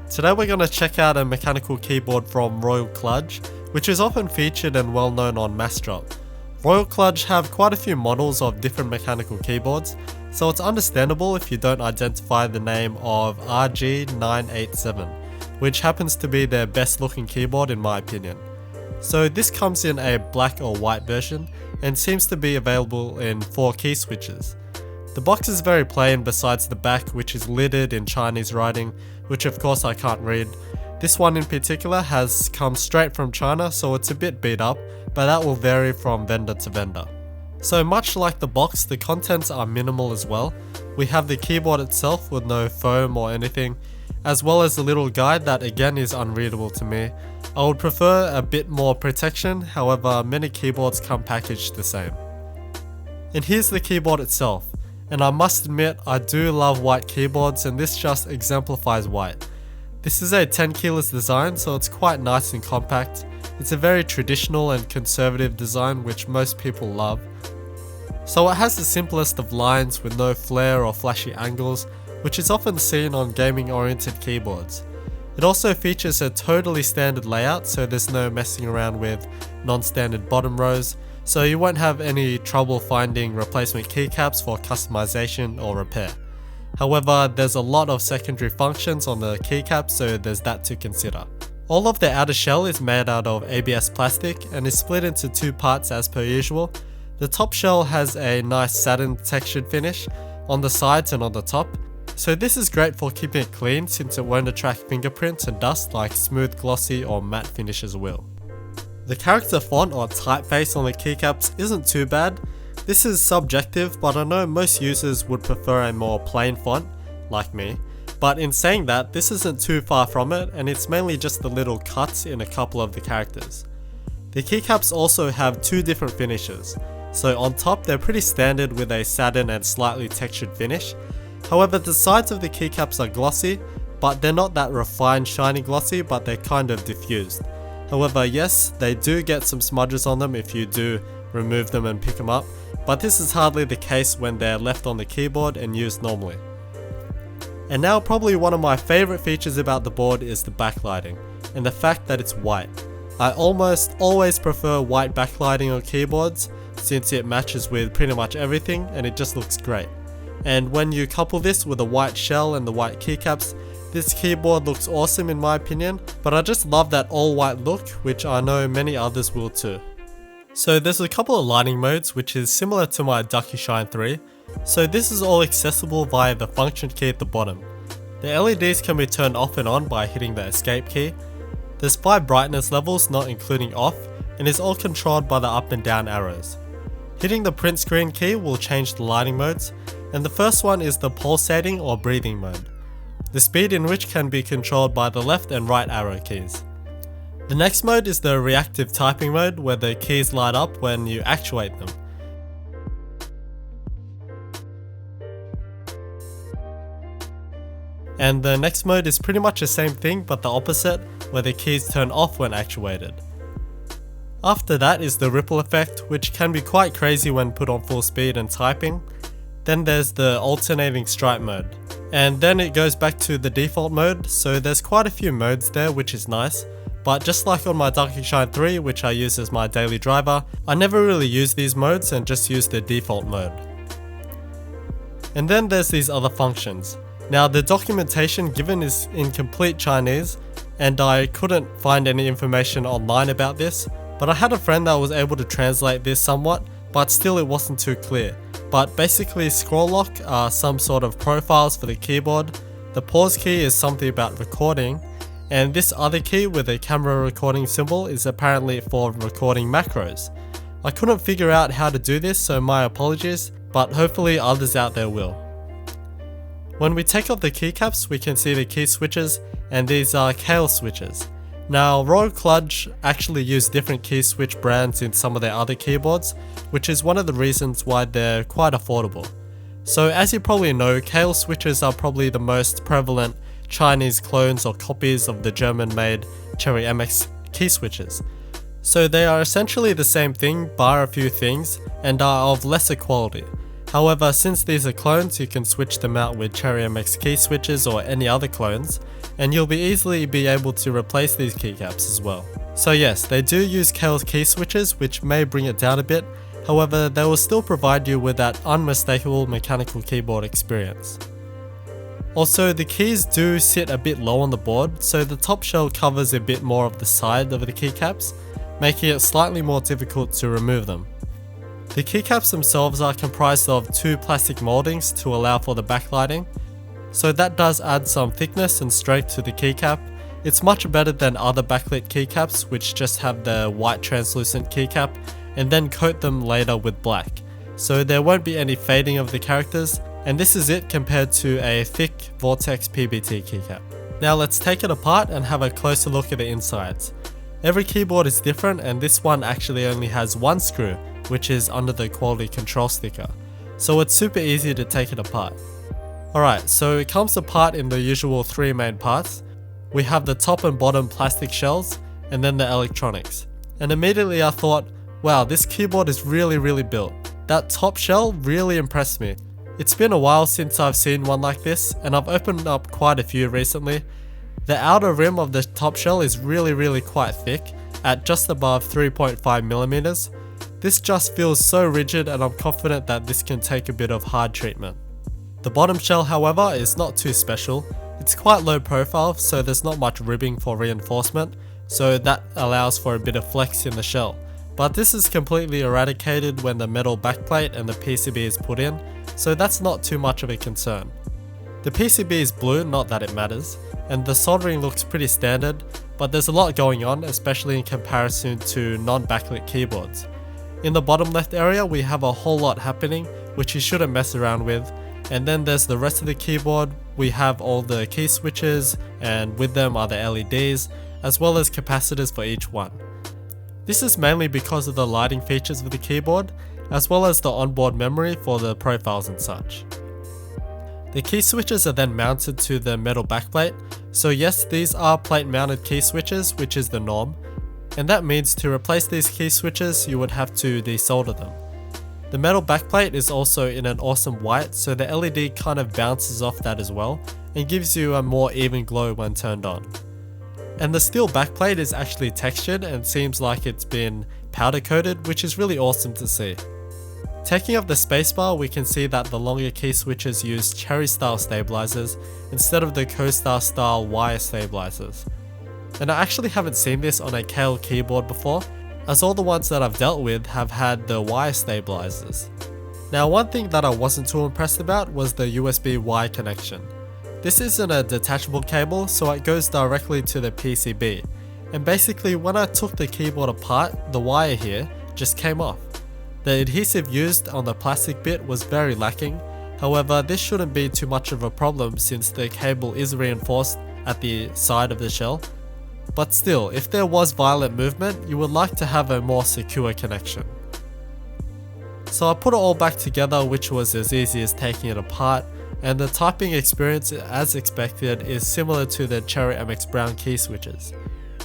Today we're going to check out a mechanical keyboard from Royal Kludge, which is often featured and well known on Massdrop. Royal Kludge have quite a few models of different mechanical keyboards, so it's understandable if you don't identify the name of RG987, which happens to be their best looking keyboard in my opinion. So this comes in a black or white version and seems to be available in 4 key switches. The box is very plain besides the back, which is littered in Chinese writing, which of course I can't read. This one in particular has come straight from China, so it's a bit beat up, but that will vary from vendor to vendor. So much like the box, the contents are minimal as well. We have the keyboard itself with no foam or anything, as well as a little guide that again is unreadable to me. I would prefer a bit more protection, however many keyboards come packaged the same. And here's the keyboard itself. And I must admit, I do love white keyboards, and this just exemplifies white. This is a 10 keyless design, so it's quite nice and compact. It's a very traditional and conservative design which most people love. So it has the simplest of lines with no flare or flashy angles, which is often seen on gaming oriented keyboards. It also features a totally standard layout, so there's no messing around with non-standard bottom rows, so you won't have any trouble finding replacement keycaps for customization or repair. However, there's a lot of secondary functions on the keycaps, so there's that to consider. All of the outer shell is made out of ABS plastic and is split into 2 parts as per usual. The top shell has a nice satin textured finish on the sides and on the top, so this is great for keeping it clean since it won't attract fingerprints and dust like smooth, glossy or matte finishes will. The character font or typeface on the keycaps isn't too bad. This is subjective, but I know most users would prefer a more plain font, like me. But in saying that, this isn't too far from it, and it's mainly just the little cuts in a couple of the characters. The keycaps also have 2 different finishes. So on top they're pretty standard with a satin and slightly textured finish. However, the sides of the keycaps are glossy, but they're not that refined shiny glossy, but they're kind of diffused. However, yes, they do get some smudges on them if you do remove them and pick them up, but this is hardly the case when they're left on the keyboard and used normally. And now probably one of my favorite features about the board is the backlighting, and the fact that it's white. I almost always prefer white backlighting on keyboards since it matches with pretty much everything and it just looks great. And when you couple this with a white shell and the white keycaps, this keyboard looks awesome in my opinion, but I just love that all white look, which I know many others will too. So there's a couple of lighting modes which is similar to my DuckyShine 3, so this is all accessible via the function key at the bottom. The LEDs can be turned off and on by hitting the escape key. There's 5 brightness levels not including off, and is all controlled by the up and down arrows. Hitting the print screen key will change the lighting modes, and the first one is the pulsating or breathing mode, the speed in which can be controlled by the left and right arrow keys. The next mode is the reactive typing mode, where the keys light up when you actuate them. And the next mode is pretty much the same thing but the opposite, where the keys turn off when actuated. After that is the ripple effect, which can be quite crazy when put on full speed and typing. Then there's the alternating stripe mode. And then it goes back to the default mode, so there's quite a few modes there, which is nice. But just like on my DuckyShine 3, which I use as my daily driver, I never really use these modes and just use the default mode. And then there's these other functions. Now the documentation given is in complete Chinese, and I couldn't find any information online about this, but I had a friend that was able to translate this somewhat, but still it wasn't too clear. But basically scroll lock are some sort of profiles for the keyboard, the pause key is something about recording, and this other key with a camera recording symbol is apparently for recording macros. I couldn't figure out how to do this, so my apologies, but hopefully others out there will. When we take off the keycaps, we can see the key switches, and these are Kailh switches. Now, Royal Kludge actually use different key switch brands in some of their other keyboards, which is one of the reasons why they're quite affordable. So as you probably know, Kailh switches are probably the most prevalent Chinese clones or copies of the German-made Cherry MX key switches. So they are essentially the same thing bar a few things and are of lesser quality. However, since these are clones, you can switch them out with Cherry MX key switches or any other clones, and you'll easily be able to replace these keycaps as well. So yes, they do use Kailh's key switches, which may bring it down a bit. However, they will still provide you with that unmistakable mechanical keyboard experience. Also, the keys do sit a bit low on the board, so the top shell covers a bit more of the side of the keycaps, making it slightly more difficult to remove them. The keycaps themselves are comprised of two plastic moldings to allow for the backlighting, so that does add some thickness and strength to the keycap. It's much better than other backlit keycaps which just have the white translucent keycap and then coat them later with black, so there won't be any fading of the characters, and this is it compared to a thick Vortex PBT keycap. Now let's take it apart and have a closer look at the insides. Every keyboard is different, and this one actually only has one screw, which is under the quality control sticker, so it's super easy to take it apart. Alright, so it comes apart in the usual three main parts. We have the top and bottom plastic shells, and then the electronics. And immediately I thought, wow, this keyboard is really built. That top shell really impressed me. It's been a while since I've seen one like this, and I've opened up quite a few recently. The outer rim of the top shell is really quite thick, at just above 3.5mm. This just feels so rigid, and I'm confident that this can take a bit of hard treatment. The bottom shell, however, is not too special. It's quite low profile, so there's not much ribbing for reinforcement, so that allows for a bit of flex in the shell. But this is completely eradicated when the metal backplate and the PCB is put in, so that's not too much of a concern. The PCB is blue, not that it matters, and the soldering looks pretty standard, but there's a lot going on, especially in comparison to non-backlit keyboards. In the bottom left area we have a whole lot happening, which you shouldn't mess around with, and then there's the rest of the keyboard. We have all the key switches, and with them are the LEDs, as well as capacitors for each one. This is mainly because of the lighting features of the keyboard, as well as the onboard memory for the profiles and such. The key switches are then mounted to the metal backplate, so yes, these are plate mounted key switches, which is the norm, and that means to replace these key switches you would have to desolder them. The metal backplate is also in an awesome white, so the LED kind of bounces off that as well, and gives you a more even glow when turned on. And the steel backplate is actually textured and seems like it's been powder coated, which is really awesome to see. Taking up the spacebar, we can see that the longer key switches use Cherry style stabilizers instead of the Co-Star style wire stabilizers. And I actually haven't seen this on a Kailh keyboard before, as all the ones that I've dealt with have had the wire stabilizers. Now, one thing that I wasn't too impressed about was the USB-Y connection. This isn't a detachable cable, so it goes directly to the PCB, and basically when I took the keyboard apart, the wire here just came off. The adhesive used on the plastic bit was very lacking. However, this shouldn't be too much of a problem since the cable is reinforced at the side of the shell. But still, if there was violent movement, you would like to have a more secure connection. So I put it all back together, which was as easy as taking it apart, and the typing experience, as expected, is similar to the Cherry MX Brown key switches.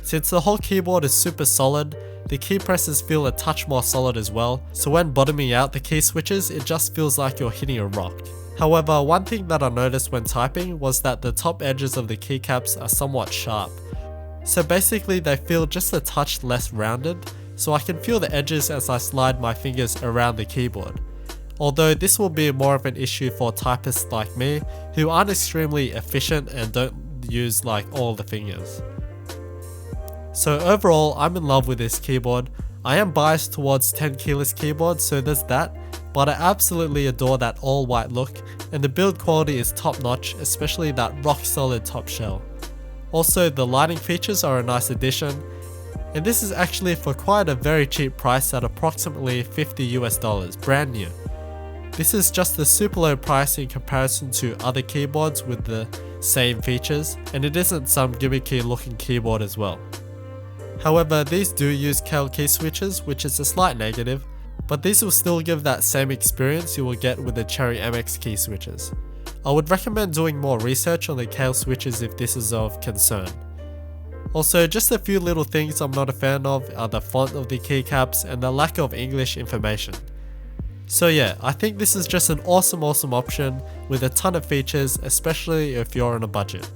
Since the whole keyboard is super solid, the key presses feel a touch more solid as well, so when bottoming out the key switches, it just feels like you're hitting a rock. However, one thing that I noticed when typing was that the top edges of the keycaps are somewhat sharp. So basically they feel just a touch less rounded, so I can feel the edges as I slide my fingers around the keyboard. Although this will be more of an issue for typists like me, who aren't extremely efficient and don't use like all the fingers. So overall, I'm in love with this keyboard. I am biased towards 10 keyless keyboards, so there's that, but I absolutely adore that all white look, and the build quality is top notch, especially that rock solid top shell. Also, the lighting features are a nice addition, and this is actually for quite a very cheap price at approximately $50 brand new. This is just a super low price in comparison to other keyboards with the same features, and it isn't some gimmicky looking keyboard as well. However, these do use Kailh key switches, which is a slight negative, but these will still give that same experience you will get with the Cherry MX key switches. I would recommend doing more research on the Kailh switches if this is of concern. Also, just a few little things I'm not a fan of are the font of the keycaps and the lack of English information. So yeah, I think this is just an awesome option with a ton of features, especially if you're on a budget.